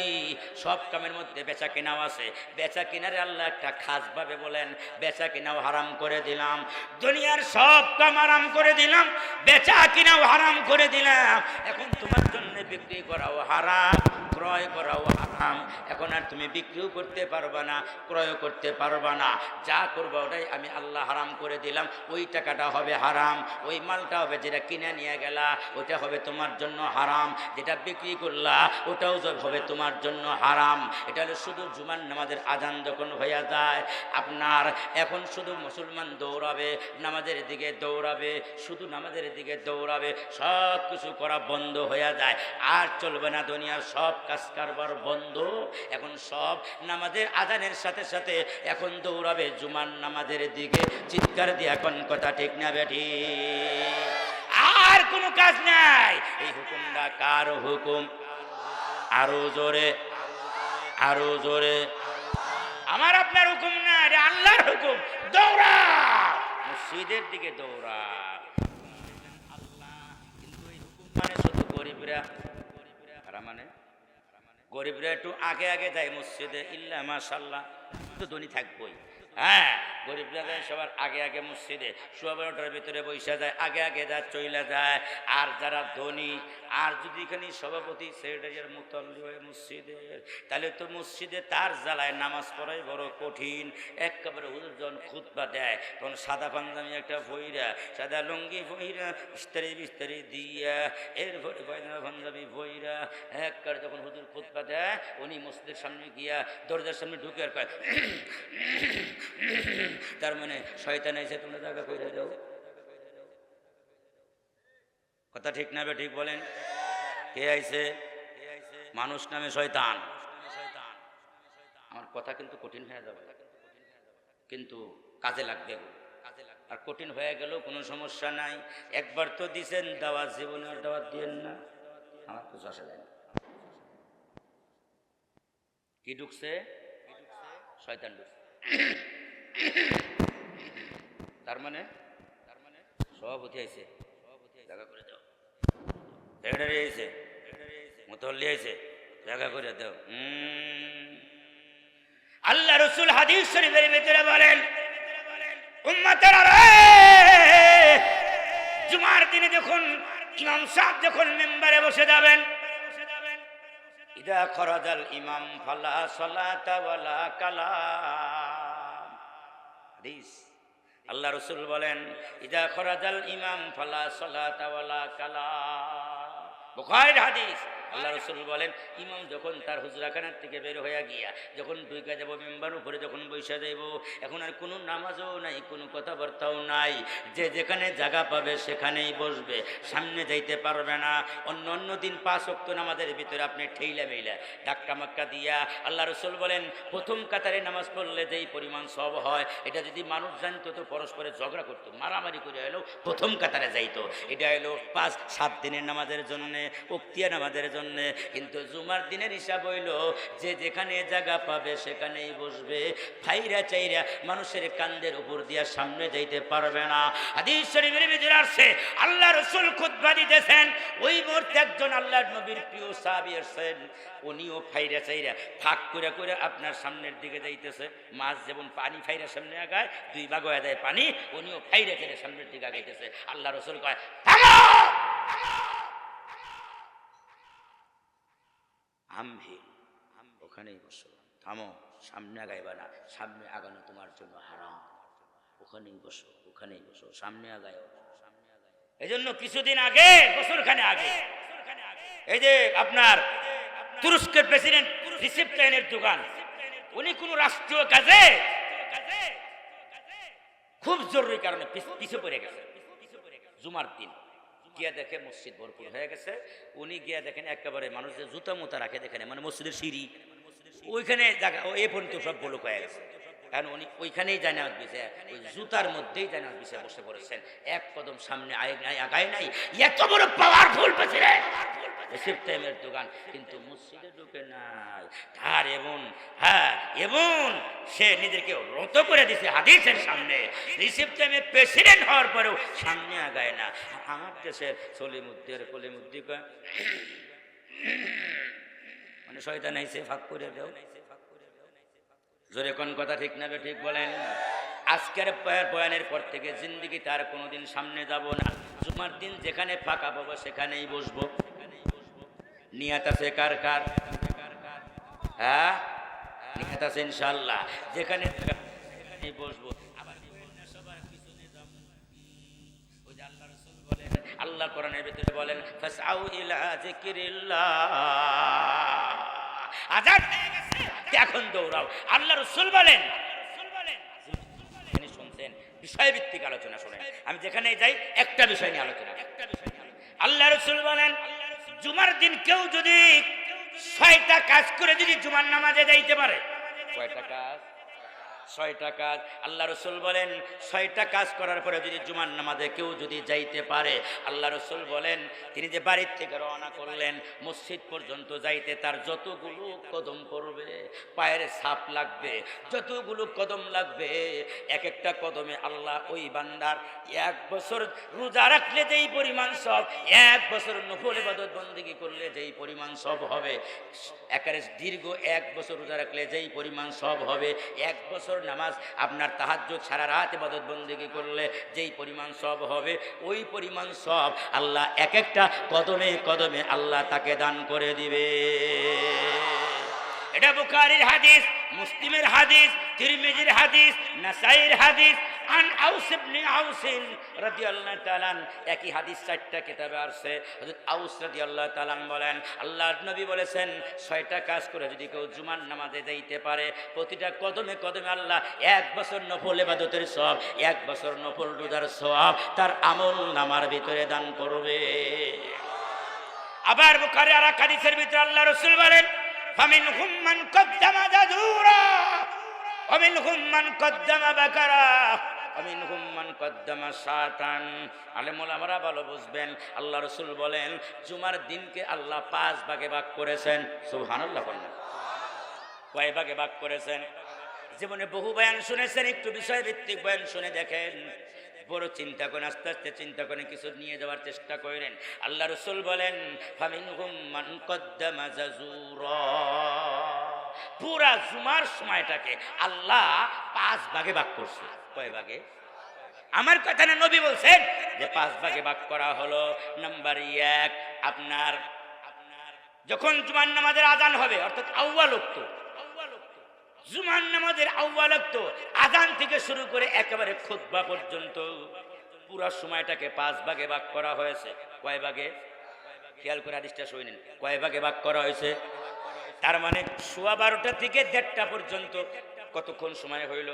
সব কামের মধ্যে বেচা কেনাও আছে, বেচা কেনারে আল্লাহ একটা খাস ভাবে বলেন, বেচা কেনাও হারাম করে দিলাম। দুনিয়ার সব কাম হারাম করে দিলাম, বেচা কেনাও হারাম করে দিলাম। এখন তোমার জন্য বিক্রি করাও হারাম, ক্রয় করাও হারাম। এখন আর তুমি বিক্রিও করতে পারবা না, ক্রয় করতে পারবা না। যা করবা ওটাই আমি আল্লাহ হারাম করে দিলাম। ওই টাকাটা হবে হারাম, ওই মালটা হবে যেটা কিনে নিয়ে গেলা ওটা হবে তোমার জন্য হারাম, যেটা বিক্রি করলা ওটাও হবে তোমার জন্য হারাম। এটা হলো শুধু জুমার নামাজের আজান যখন হয়ে যায়, আপনার এখন শুধু মুসলমান দৌড়াবে, নামাজের দিকে দৌড়াবে, শুধু নামাজের দিকে দৌড়াবে, সব কিছু করা বন্ধ হয়ে যায়। আর চলবে না, দুনিয়ার সব কাজ কারবার বন্ধ। এখন সব নামাজের আজানের সাথে সাথে এখন দৌড়াবে জুমার নামাজের দিকে। চিৎকার দিয়ে এখন কথা ঠিক না বেঠি? আর কোনো কাজ নাই। এই হুকুমটা কার হুকুম? আরো জোরে, আরো জোরে। আমার আপনার হুকুম না, এটা আল্লাহর হুকুম। দৌড়া মসজিদের দিকে দৌড়া। আল্লাহ কিন্তু এই হুকুম মানে শুধু গরিবরা, মানে গরিবরা একটু আগে আগে যায় মসজিদে, ইল্লা মাশাআল্লাহ, তো ধনী থাকবই। হ্যাঁ, গরিবরা যায় সবার আগে আগে মসজিদে, সোয়া 12টার ভিতরে বৈশা যায়, আগে আগে যা চইলা যায়। আর যারা ধনী, আর যদি এখানে সভাপতি সেক্রেটারির মুতাল্লি হয় মসজিদের, তাহলে তো মসজিদে তার জ্বালায় নামাজ পড়াই বড় কঠিন। একেবারে হুজুর যখন খুতবা দেয় তখন সাদা পাঞ্জাবি একটা ভইরা, সাদা লুঙ্গি ভইরা, বিস্তারি বিস্তারি দিয়া, এরপরে পায়জামা পাঞ্জাবি ভইরা একবার যখন হুজুর খুতবা দেয়, উনি মসজিদের সামনে গিয়া দরজার সামনে ঢুকে আর কয়, তার মানে শয়তান এসে তোমরা জায়গা করে দাও। কথা ঠিক না বে ঠিক বলেন? কে আইছে? মানুষ নামে শয়তান। আমার কথা কিন্তু কঠিন হয়ে যাবে, কিন্তু কাজে লাগবে। আর কঠিন হয়ে গেলেও কোনো সমস্যা নাই। একবার তো দিছেন দাওয়াত, জীবনে আর দাওয়াত দিয়েন না, আমার কিছু আসা যায় না। কি ঢুকছে? শয়তান ঢুকছে। তার মানে সভাপতি আইছে, জায়গা করে দাও। সেক্রেটারি আইছে, মুতল্লি আইছে, জায়গা করে দাও। আল্লাহ রাসূল হাদিস শরীফের ভিতরে বলেন, উম্মতেরা রে, জুমার দিনে যখন ইমাম সাহেব যখন মিম্বারে বসে যাবেন, ইদা খরাজাল ইমাম ফালা সালাতা ওয়ালা কালাম। হাদিস আল্লাহ রাসূল বলেন, ইদা খরাজাল ইমাম ফালা সালাতা ওয়ালা কালাম। বুখারীর হাদিস। আল্লাহ রাসূল বলেন, ইমাম যখন তার হুজরাখানার থেকে বের হয়ে গিয়া যখন ঢুকে যাব মেম্বার উপরে যখন বৈশা যাইব, এখন আর কোনো নামাজও নাই, কোনো কথাবার্তাও নাই। যে যেখানে জায়গা পাবে সেখানেই বসবে, সামনে যাইতে পারবে না। অন্য অন্য দিন 5 ওয়াক্ত নামাজের ভিতরে আপনি ঠেইলা মেইলা ধাক্কা মাক্কা দিয়া, আল্লাহ রাসূল বলেন প্রথম কাতারে নামাজ পড়লে যেই পরিমাণ সওয়াব হয়, এটা যদি মানুষ জানতো তো পরস্পরে ঝগড়া করতো, মারামারি করে এলো প্রথম কাতারে যাইতো। এটা হলো 5-7 দিনের নামাজের জন্য, উক্তিয়া নামাজের জন্য। কিন্তু জুমার দিনের হিসাব হইল যে যেখানে জায়গা পাবে সেখানেই বসবে, ফাইরা চাইরা মানুষের কান্দের উপর দিয়া সামনে যাইতে পারবে না। হাদিস শরীফের ভিতরে আসছে, আল্লাহ রাসূল খুতবা দিতেছেন, ওই মুহূর্তে একজন আল্লাহর নবীর প্রিয় সাহাবী আছেন, উনিও ফাইরা চাইরা ফাঁক করে করে আপনার সামনের দিকে যাইতেছে। মাছ যেমন পানি ফাইরা সামনে আগায়, 2 ভাগ হয়ে যায় পানি, উনিও ফাইরা চাইরা সামনের দিকে আগাইতেছে। আল্লাহ রাসূল কয়, থামো, ওখানেই বসো, থামো, সামনে আগাইবা না, সামনে আগানো তোমার জন্য হারাম। ওখানেই বসো, ওখানেই বসো, সামনে আগায়। এই জন্য কিছুদিন আগে, বছরখানে আগে, এই যে আপনার তুরস্কের প্রেসিডেন্ট রিসেপ তাইয়ের দোকান, উনি কোন রাষ্ট্রীয় কাজে খুব জরুরি কারণে পিছু পড়ে গেছে। জুমার দিন গিয়া দেখে মসজিদ ভরপুর হয়ে গেছে। উনি গিয়া দেখেন একেবারে মানুষ যে জুতা মুতা রাখে দেখেন, মানে মসজিদের সিঁড়ি ওইখানে জায়গা, এ পর্যন্ত সব বলক হয়ে গেছে। কারণ উনি ওইখানেই জানাজ বিষয়, ওই জুতার মধ্যেই জানাজ বিষয় বসে পড়েছেন, এক কদম সামনে আগায় নাই। এত বড় পাওয়ারফুল প্রেসিডেন্ট রিসেপ তাইয়ের দোকান, কিন্তু মসজিদে ঢুকে নাই। তার এবং সে নিজেকে রত করে দিছে হাদিসের সামনে। রিসেপ তাইয়ের প্রেসিডেন্ট হওয়ার পরেও সামনে আগায় না। আমার দেশের কলিমুদ্দি কয়, মানে শয়তান আইছে ফাঁক করে দাও। জোরে কোন কথা ঠিক না ঠিক বলেন? আজকের বয়ানের পর থেকে জিন্দেগি তার কোনোদিন সামনে যাব না। জুমার দিন যেখানে ফাঁকা পাবো সেখানেই বসবো। নিয়ত আছে কার কার? হ্যাঁ, নিয়ত আছে ইনশাআল্লাহ। যেখানে বসবো, আবার সবার পিছনে যাব। ওই যে আল্লাহ রাসূল বলেন, আল্লাহ কোরআনের ভিতরে বলেন, ফাসআউ ইলা যিকরিল্লাহ, আজান হয়ে গেছে এখন দৌড়াও। আল্লাহ রাসূল বলেন, শুনছেন বিষয়ভিত্তিক আলোচনা শুনেন। আমি যেখানে যাই একটা বিষয় নিয়ে আলোচনা। আল্লাহ রাসূল বলেন, জুমার দিন কেউ যদি 6টা কাজ করে যদি জুমার নামাজে যাইতে পারে, কয়টা কাজ? 6টা কাজ। আল্লাহ রাসূল বলেন 6টা কাজ করার পরে যদি জুমার নামাজে কেউ যদি যাইতে পারে, আল্লাহ রাসূল বলেন তিনি যে বাড়ির থেকে রওনা করলেন মসজিদ পর্যন্ত যাইতে তার যতগুলো কদম পড়বে, পায়ের ছাপ লাগবে, যতগুলো কদম লাগবে, এক একটা কদমে আল্লাহ ওই বান্দার 1 বছর রোজা রাখলে যেই পরিমাণ সব, 1 বছর নফল ইবাদত বন্দেগী করলে যেই পরিমাণ সব হবে, একেবারে দীর্ঘ 1 বছর রোজা রাখলে যেই পরিমাণ সব হবে, 1 বছর নামাজ, আপনার তাহাজ্জুদ সারা রাত ইবাদত বন্দেগী করলে যেই পরিমাণ সওয়াব হবে, ওই পরিমাণ সওয়াব আল্লাহ এক একটা কদমে কদমে আল্লাহ তাকে দান করে দিবে। এটা বুখারীর হাদিস, মুসলিমের হাদিস, তিরমিজির হাদিস, নাসাইর হাদিস। আন আউস ইবনে আউস রাদিয়াল্লাহু তাআলা, একই হাদিস 4টা কিতাবে আসছে। হযরত আউস রাদিয়াল্লাহু তাআলা বলেন, আল্লাহর নবী বলেছেন 6টা কাজ করে যদি কেউ জুমার নামাজে যাইতে পারে, প্রতিটা কদমে কদমে আল্লাহ 1 বছর নফল ইবাদতের সওয়াব, 1 বছর নফল রোজার সওয়াব তার আমল নামার ভিতরে দান করবে। আবার বুখারী আর হাদিসের ভিতরে আল্লাহ রাসূল বলেন, ফামিনহুম মান কদ্দামা যাজুরা ওয়া মিনহুম মান কদ্দামা বাকারা ওয়া মিনহুম মান কদ্দামা শাতান। আলেম ওলামারা ভালো বুঝবেন, আল্লাহ রাসূল বলেন জুমার দিনকে আল্লাহ 5 ভাগে ভাগ করেছেন। সুবহানাল্লাহ বলেন, কয় ভাগে ভাগ করেছেন? জীবনে বহু বয়ান শুনেছেন, একটু বিষয়ভিত্তিক বয়ান শুনে দেখেন, বড় চিন্তা করেন, আস্তে আস্তে চিন্তা করেন, কিছু নিয়ে যাওয়ার চেষ্টা করেন। আল্লাহ রাসূল বলেন ফামিনহুম মান কদ্দামা যাজুরা, পুরা জুমার সময়টাকে আল্লাহ 5 ভাগে ভাগ করছে। কয় ভাগে? আমার কথা না, নবী বলছেন যে 5 ভাগে ভাগ করা হলো। নাম্বার 1, আপনার যখন জুমার নামাজের আযান হবে, অর্থাৎ আউয়াল ওয়াক্ত, জুমার নামাজের আউয়াল ওয়াক্ত আযান থেকে শুরু করে একেবারে খুতবা পর্যন্ত পুরো সময়টাকে 5 ভাগে ভাগ করা হয়েছে। কয় ভাগে? খেয়াল করে হাদিসটা শুনেন, কয় ভাগে ভাগ করা হয়েছে? তার মানে 12:15 থেকে 1:30 পর্যন্ত কতক্ষণ সময় হইল?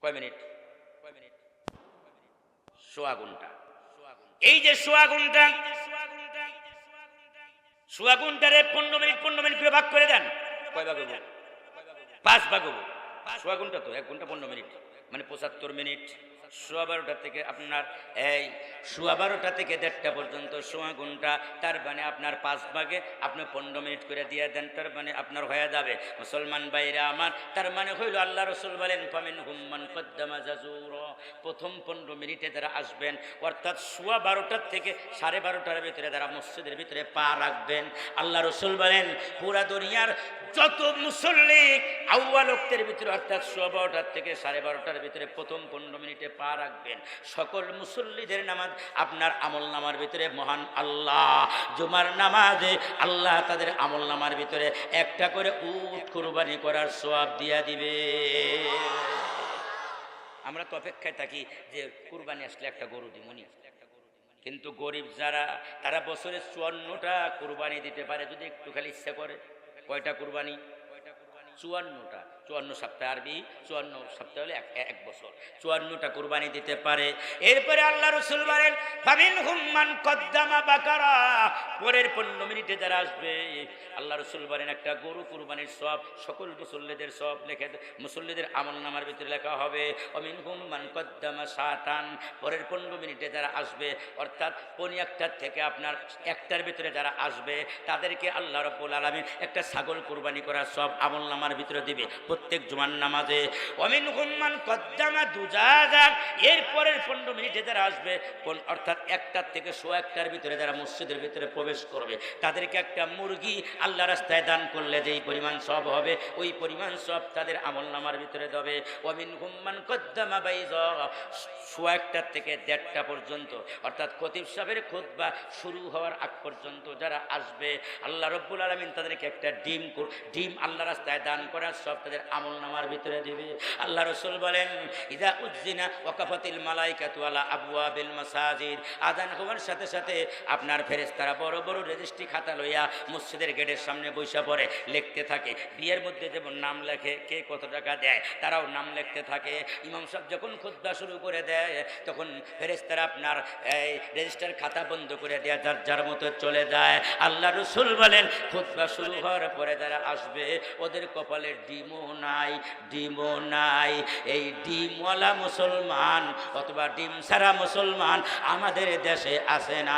কয় মিনিট? সোয়া ঘন্টা। এই যে সোয়া ঘন্টা, সোয়া ঘন্টারে 15 মিনিট 15 মিনিট করে ভাগ করে দেন, কয় ভাগ হবো? 5 ভাগ হবো। সোয়া ঘন্টা তো 1 ঘন্টা 15 মিনিট, মানে 75 মিনিট। সোয়া 12টা থেকে আপনার এই সোয়া 12টা থেকে 1:30 পর্যন্ত সোয়া ঘন্টা, তার মানে আপনার 5 ভাগে আপনি 15 মিনিট করে দিয়ে দেন, তার মানে আপনার হয়ে যাবে। মুসলমান ভাইরা আমার, তার মানে হইল আল্লাহ রাসূল বলেন ফামিনহুম মান কদ্দামা যাজুরা, প্রথম 15 মিনিটে যারা আসবেন, অর্থাৎ সোয়া 12টা থেকে 12:30টার ভিতরে যারা মসজিদের ভিতরে পা রাখবেন, আল্লাহ রাসূল বলেন পুরা দুনিয়ার যত মুসল্লি আউয়াল ওয়াক্তের ভিতরে, অর্থাৎ সোয়া 12টা থেকে 12:30টার ভিতরে প্রথম 15 মিনিটে পা রাখবেন, সকল মুসল্লিদের নামাজ আপনার আমল নামার ভিতরে মহান আল্লাহ জুমার নামাজে আল্লাহ তাদের আমল নামার ভিতরে একটা করে উট কুরবানি করার সওয়াব দিয়া দিবে। আমরা তো অপেক্ষায় থাকি যে কুরবানি আসলে একটা গরু দিমুনি, কিন্তু গরিব যারা, তারা বছরে 54টা কুরবানি দিতে পারে যদি একটু খালি ইচ্ছা করে। কয়টা কুরবানি? 54টা। 54 সপ্তাহ, আরবি 54 সপ্তাহ হলে 1 বছর, 54টা কুরবানি দিতে পারে। এরপরে আল্লাহ রাসূল বলেন ফামিনহুম মান কদ্দামা বাকারা, পরের 15 মিনিটে যারা আসবে আল্লাহ রাসূল বলেন একটা গরু কুরবানির সওয়াব সকল মুসল্লিদের সওয়াব লিখে, মুসল্লিদের আমলনামার ভিতরে লেখা হবে। ওমিনহুম মান কদ্দামা শাতান, পরের 15 মিনিটে যারা আসবে, অর্থাৎ 1:15 থেকে আপনার 1টার ভিতরে যারা আসবে, তাদেরকে আল্লাহ রাব্বুল আলামিন একটা ছাগল কুরবানি করার সওয়াব আমলনামার ভিতরে দিবে প্রত্যেক জুমার নামাজে। ওমিনহুম মান কদ্দামা দুজাজা, এর পরের 15 মিনিটে যারা আসবে, অর্থাৎ 1টার থেকে 1:15টার ভিতরে যারা মসজিদের ভিতরে প্রবেশ করবে, তাদেরকে একটা মুরগি আল্লাহ রাস্তায় দান করলে যেই পরিমাণ সওয়াব হবে, ওই পরিমাণ সওয়াব তাদের আমলনামার ভিতরে দেবে। ওমিনহুম মান কদ্দামা বাইযা, 1:15 থেকে 1:30টা পর্যন্ত, অর্থাৎ খতিব সাহেবের খুতবা শুরু হওয়ার আগ পর্যন্ত যারা আসবে, আল্লাহ রাব্বুল আলামিন তাদেরকে একটা ডিম আল্লাহ রাস্তায় দান করার সব তাদের আমলনামার ভিতরে দিবে। আল্লাহ রাসূল বলেন ইযা উযজিনা ওয়াকাফাতিল মালাইকাতু আলা আবওয়াবিল মাসাজিদ, আযান হওয়ার সাথে সাথে আপনার ফেরেশতারা বড় বড় রেজিস্ট্রি খাতা লইয়া মসজিদের গেটের সামনে বসে পড়ে, লিখতে থাকে। বিয়ের মধ্যে যেমন নাম লেখে, কে কত টাকা দেয়, তারাও নাম লিখতে থাকে। ইমাম সাহেব যখন খুতবা শুরু করে দেয়, তখন ফেরেশতারা আপনার এই রেজিস্টার খাতা বন্ধ করে দেয়া যার যার মতো চলে যায়। আল্লাহ রাসূল বলেন খুতবা শুরু হওয়ার পরে যারা আসবে, ওদের কপালে ডিমও নাই। এই ডিমওয়ালা মুসলমান অথবা ডিম ছাড়া মুসলমান আমাদের দেশে আছে না?